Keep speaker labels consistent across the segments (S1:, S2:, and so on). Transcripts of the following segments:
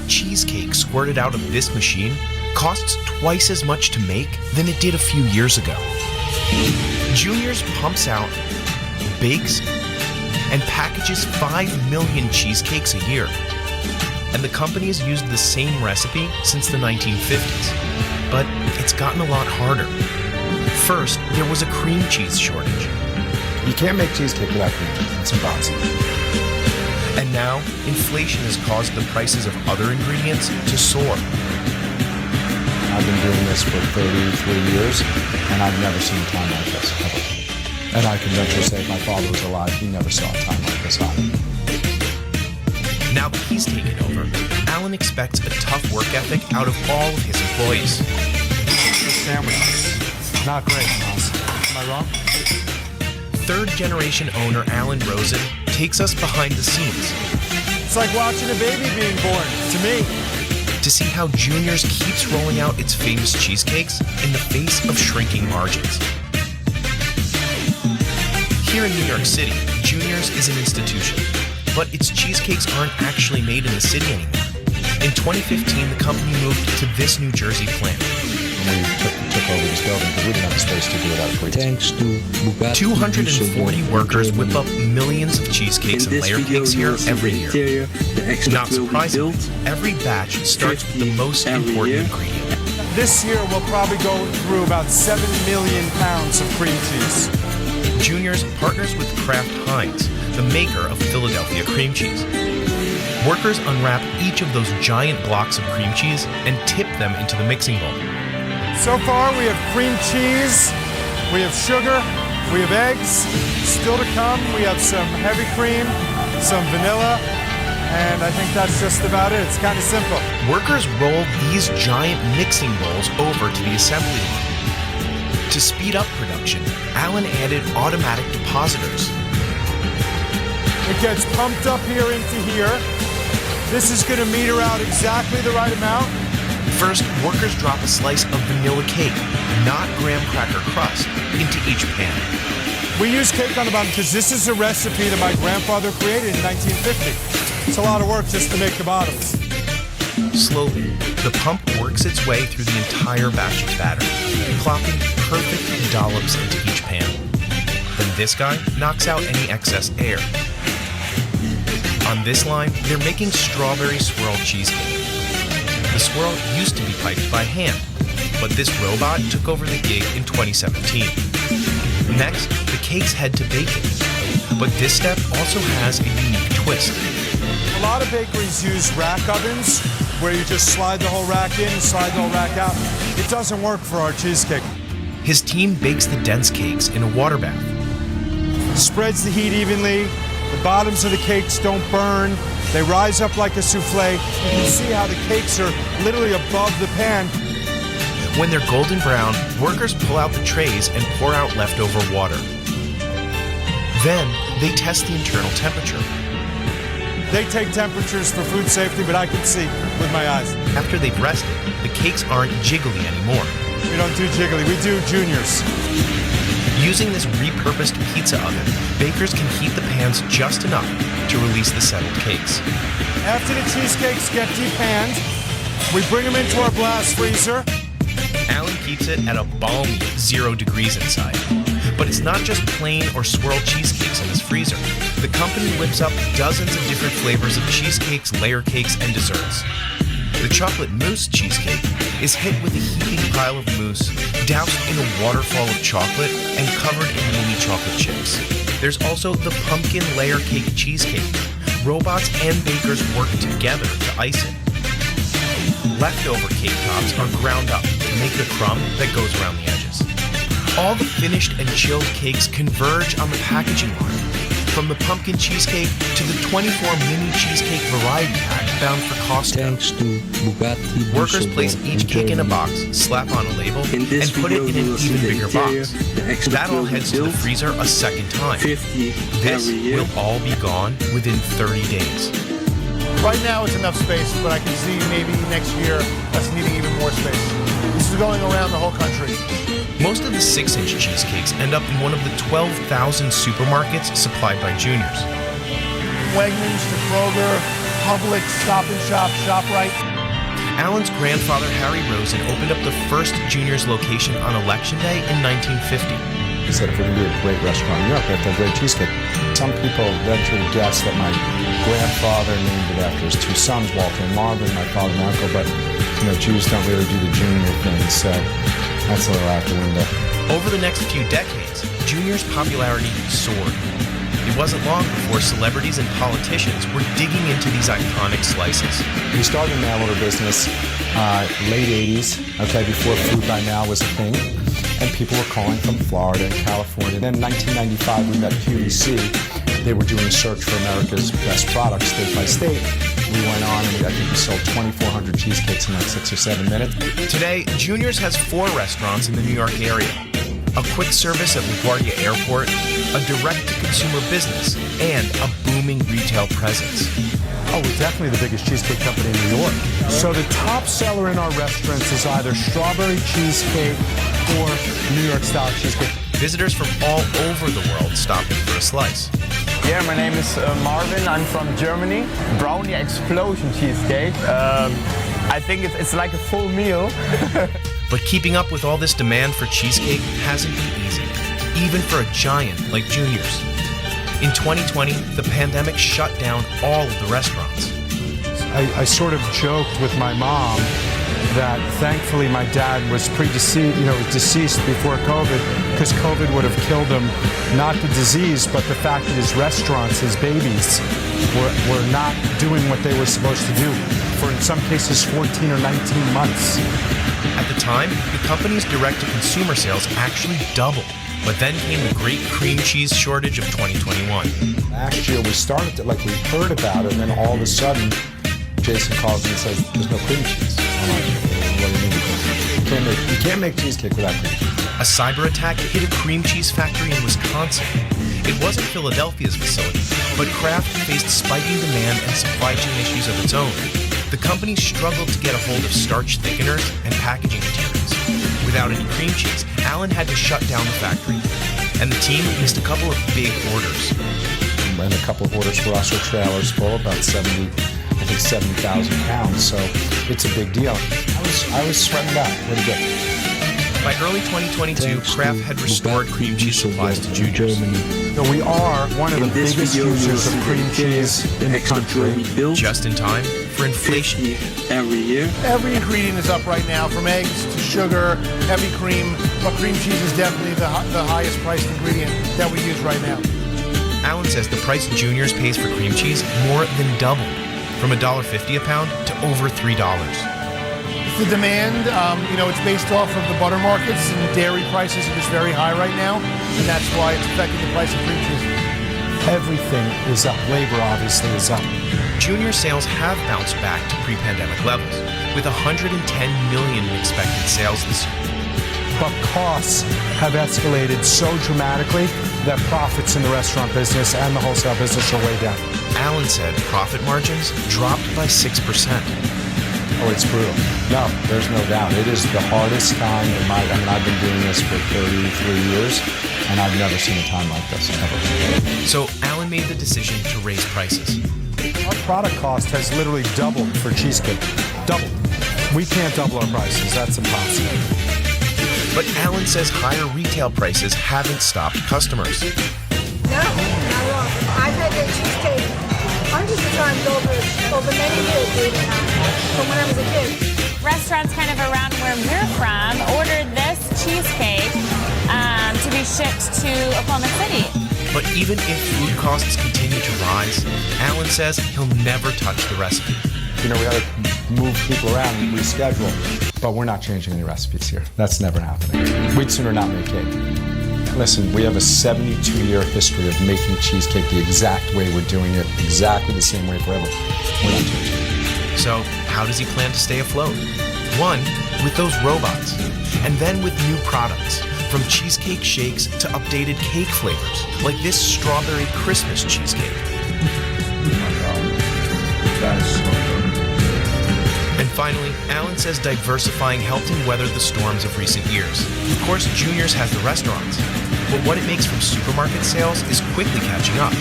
S1: cheesecake squirted out of this machine costs twice as much to make than it did a few years ago. Junior's pumps out, bakes, and packages 5 million cheesecakes a year. And the company has used the same recipe since the 1950s, but it's gotten a lot harder. First, there was a cream cheese shortage.
S2: You can't make cheesecake without cream cheese. It's impossible.
S1: And now, inflation has caused the prices of other ingredients to soar.
S2: I've been doing this for 33 years, and I've never seen a time like this, ever. And I can venture to say if my father was alive, he never saw a time like this either.
S1: Now that he's taken over, Alan expects a tough work ethic out of all of his employees.
S3: This sandwich is not great, boss. Am I wrong?
S1: Third-generation owner Alan Rosen takes us behind the scenes.
S3: It's like watching a baby being born, to me.
S1: To see how Junior's keeps rolling out its famous cheesecakes in the face of shrinking margins. Here in New York City, Junior's is an institution, but its cheesecakes aren't actually made in the city anymore. In 2015, the company moved to this New Jersey plant.
S2: We took over this building because we didn't have the space to do it out of
S4: Thanks to Bugatti.
S1: 240 workers whip up millions of cheesecakes and layer cakes here every year. Not surprisingly, every batch starts with the most important ingredient.
S3: This year we'll probably go through about 7 million pounds of cream cheese.
S1: Junior's partners with Kraft Heinz, the maker of Philadelphia cream cheese. Workers unwrap each of those giant blocks of cream cheese and tip them into the mixing bowl.
S3: So far we have cream cheese, we have sugar, we have eggs. Still to come, we have some heavy cream, some vanilla, and I think that's just about it. It's kind of simple.
S1: Workers roll these giant mixing bowls over to the assembly line. To speed up production, Alan added automatic depositors.
S3: It gets pumped up here into here. This is going to meter out exactly the right amount.
S1: First, workers drop a slice of vanilla cake, not graham cracker crust, into each pan.
S3: We use cake on the bottom because this is a recipe that my grandfather created in 1950. It's a lot of work just to make the bottoms.
S1: Slowly, the pump works its way through the entire batch of batter, plopping perfect dollops into each pan. Then this guy knocks out any excess air. On this line, they're making strawberry swirl cheesecake. The swirl used to be piped by hand, but this robot took over the gig in 2017. Next, the cakes head to baking, but this step also has a unique twist.
S3: A lot of bakeries use rack ovens, where you just slide the whole rack in and slide the whole rack out. It doesn't work for our cheesecake.
S1: His team bakes the dense cakes in a water bath.
S3: Spreads the heat evenly. The bottoms of the cakes don't burn. They rise up like a souffle. You can see how the cakes are literally above the pan.
S1: When they're golden brown, workers pull out the trays and pour out leftover water. Then, they test the internal temperature.
S3: They take temperatures for food safety, but I can see with my eyes.
S1: After they've rested, the cakes aren't jiggly anymore.
S3: We don't do jiggly, we do Juniors.
S1: Using this repurposed pizza oven, bakers can heat the pans just enough to release the settled cakes.
S3: After the cheesecakes get depanned, we bring them into our blast freezer.
S1: Alan keeps it at a balmy 0 degrees inside. But it's not just plain or swirl cheesecakes in his freezer. The company whips up dozens of different flavors of cheesecakes, layer cakes, and desserts. The chocolate mousse cheesecake is hit with a heaping pile of mousse, doused in a waterfall of chocolate and covered in mini chocolate chips. There's also the pumpkin layer cake cheesecake. Robots and bakers work together to ice it. Leftover cake tops are ground up to make the crumb that goes around the edges. All the finished and chilled cakes converge on the packaging line, from the pumpkin cheesecake to the 24 mini cheesecake variety pack bound for Costco.
S4: Thanks to Bugatti.
S1: Workers place each cake in a box, slap on a label, and put it in an even bigger box. That all heads to the freezer a second time. This will all be gone within 30 days.
S5: Right now it's enough space, but I can see maybe next year us needing even more space. This is going around the whole country.
S1: Most of the 6-inch cheesecakes end up in one of the 12,000 supermarkets supplied by Juniors.
S5: Wegmans to Kroger, Publix, Stop and Shop, ShopRite.
S1: Alan's grandfather, Harry Rosen, opened up the first Junior's location on Election Day in 1950.
S2: He said, if we're going to be a great restaurant in New York, we have to have great cheesecake. Some people venture to guess that my grandfather named it after his two sons, Walter and Marvin, my father and uncle, but Jews don't really do the Junior thing, so that's a little out the window.
S1: Over the next few decades, Junior's popularity soared. It wasn't long before celebrities and politicians were digging into these iconic slices.
S2: We started a mail order business late 80s, before food by mail was a thing. And people were calling from Florida and California. Then in 1995, we met QVC. They were doing a search for America's best products state by state. We went on and I think we sold 2,400 cheesecakes in like 6 or 7 minutes.
S1: Today, Junior's has 4 restaurants in the New York area. A quick service at LaGuardia Airport, a direct-to-consumer business, and a booming retail presence.
S3: Oh, we're definitely the biggest cheesecake company in New York. So the top seller in our restaurants is either strawberry cheesecake or New York-style cheesecake.
S1: Visitors from all over the world stop in for a slice.
S6: Yeah, my name is Marvin. I'm from Germany. Brownie explosion cheesecake. I think it's like a full meal.
S1: But keeping up with all this demand for cheesecake hasn't been easy, even for a giant like Junior's. In 2020, the pandemic shut down all of the restaurants.
S3: I sort of joked with my mom that thankfully my dad was deceased before COVID, because COVID would have killed him, not the disease, but the fact that his restaurants, his babies, were not doing what they were supposed to do for, in some cases, 14 or 19 months.
S1: At the time, the company's direct-to-consumer sales actually doubled. But then came the great cream cheese shortage of 2021.
S2: Last year we started we heard about it, and then all of a sudden, Jason calls me and says, there's no cream cheese. I'm like, what do you mean? You can't make cheesecake without cream cheese.
S1: A cyber attack hit a cream cheese factory in Wisconsin. It wasn't Philadelphia's facility, but Kraft faced spiking demand and supply chain issues of its own. The company struggled to get a hold of starch thickeners and packaging materials. Without any cream cheese, Alan had to shut down the factory, and the team missed a couple of big orders.
S2: And a couple of orders for us were trailers full, about 70,000 pounds, so it's a big deal. I was sweating out. What do you get?
S1: By early 2022, Kraft had restored cream cheese supplies to Junior's.
S3: We are one of the biggest users of cream cheese in the country.
S1: Just in time for inflation.
S4: every year.
S5: Every ingredient is up right now, from eggs to sugar, heavy cream, but cream cheese is definitely the highest priced ingredient that we use right now.
S1: Alan says the price Junior's pays for cream cheese more than doubled, from $1.50 a pound to over $3.
S5: The demand, it's based off of the butter markets, and dairy prices are just very high right now, and that's why it's affecting the price of cream cheese.
S3: Everything is up. Labor, obviously, is up.
S1: Junior sales have bounced back to pre-pandemic levels, with 110 million in expected sales this year.
S3: But costs have escalated so dramatically that profits in the restaurant business and the wholesale business are way down.
S1: Alan said profit margins dropped by 6%.
S2: Oh, it's brutal. No, there's no doubt. It is the hardest time in I've been doing this for 33 years, and I've never seen a time like this, ever.
S1: So Alan made the decision to raise prices.
S3: Our product cost has literally doubled for cheesecake. Doubled. We can't double our prices. That's impossible.
S1: But Alan says higher retail prices haven't stopped customers.
S7: No, not at all. I've had that cheesecake hundreds of times over many years, believe it or not, from when I was a kid.
S8: Restaurants kind of around where we're from ordered this cheesecake to be shipped to Oklahoma City.
S1: But even if food costs continue to rise, Alan says he'll never touch the recipe.
S2: We got to move people around and reschedule, but we're not changing any recipes here. That's never happening. We'd sooner not make cake. Listen, we have a 72-year history of making cheesecake the exact way we're doing it, exactly the same way forever. We're not changing.
S1: So how does he plan to stay afloat? One, with those robots, and then with new products, from cheesecake shakes to updated cake flavors, like this strawberry Christmas cheesecake.
S2: Oh my God. That is so good.
S1: And Finally, Alan says diversifying helped him weather the storms of recent years. Of course, Junior's has the restaurants, but what it makes from supermarket sales is quickly catching up.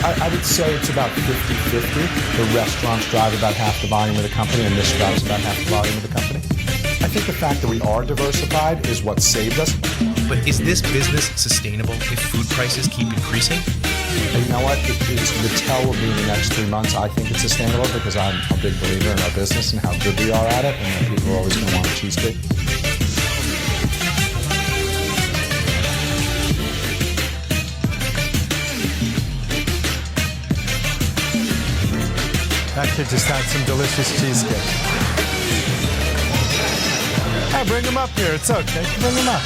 S2: I would say it's about 50-50. The restaurants drive about half the volume of the company, and this drives about half the volume of the company. I think the fact that we are diversified is what saved us.
S1: But is this business sustainable if food prices keep increasing?
S2: And you know what? The tell will be in the next 3 months. I think it's sustainable because I'm a big believer in our business and how good we are at it, and that people are always going to want a cheesecake.
S3: That kid just had some delicious cheesecake. Bring him up here. It's okay. Bring him up.